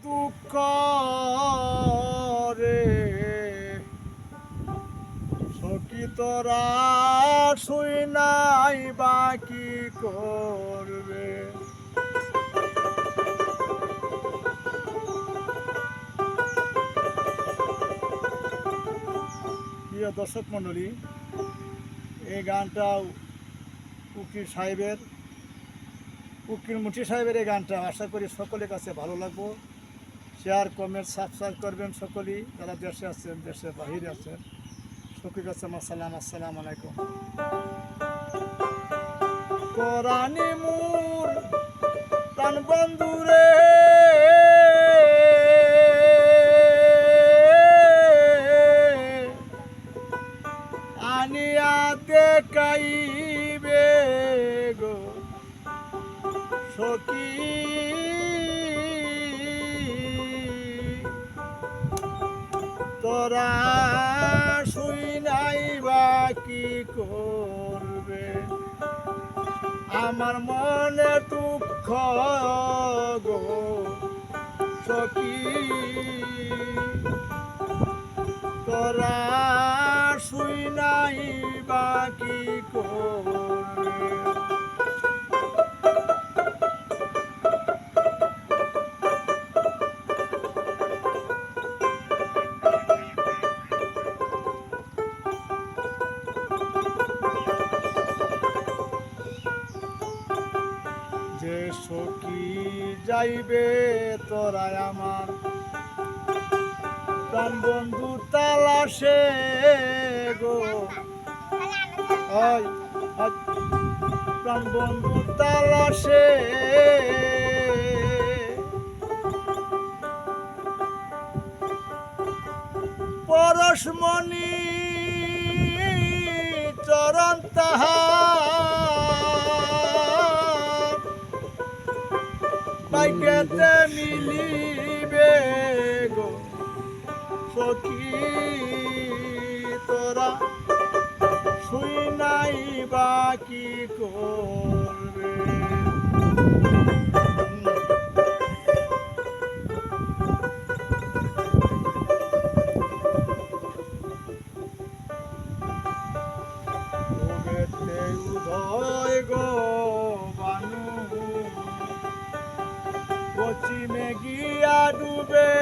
দুঃখ রে সখী তোরা শুই নাই বাকি করবে। প্রিয় দর্শক মণ্ডলী, এই গানটা উকিল মুন্সি সাহেবের এই গানটা আশা করি সকলের কাছে ভালো লাগবো। শেয়ার কমেন্ট সাবস্ক্রাইব করবেন সকলেই, যারা দেশে আছেন দেশের বাহিরে আছেন সকলের কাছে আমার সালাম। আসসালামু আলাইকুম। কোরআনি মুর প্রাণ বন্ধুরে আনিয়া দেখাইবে গো সখী, তোরা শুই নাই বাকি করবে। আমার মনে দুঃখ গো সখী, তোরা শুই নাই বাকি করবে। যে সখী যাইবে তোরা আমার প্রাণ বন্ধু তালাশে গো, প্রাণ বন্ধু তালাশে পরশমণি চরণ তাহার পাইকেতে মিলিবে গো সখী, তোরা শুই নাই বাকি করবে। উদয় গো বানু পশ্চিমে গিয়া ডুবে,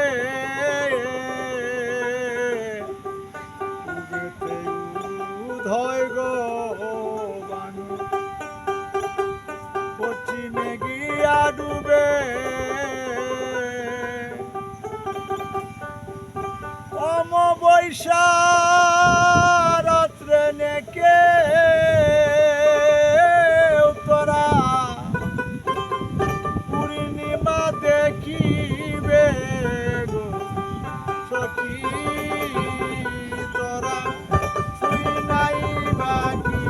উদয় গো বানু পশ্চিমে গিয়া ডুবে। অমাবস্যা রাত্রে নেকে তোরা পূর্ণিমা দেখিবে গো সখী, তোরা শুই নাই বাকি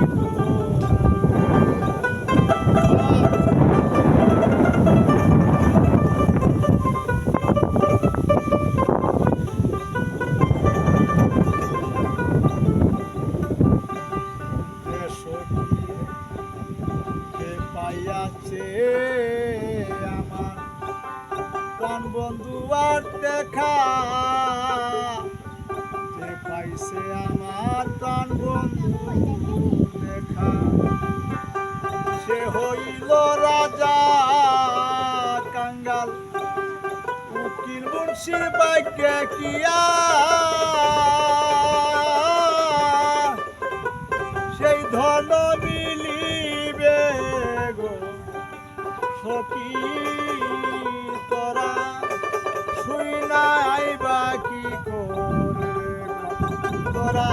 পাইয়াছে আমার প্রাণ বন্ধু আর দেখা, যে পাইছে আমার প্রাণ বন্ধু দেখা, সে হইল রাজা কাঙ্গাল উকিল মুন্সি ভাগ্যে কিয়া, সেই ধন মিলিবে গো সখী, তোরা শুই নাই বাকি করবে। তোরা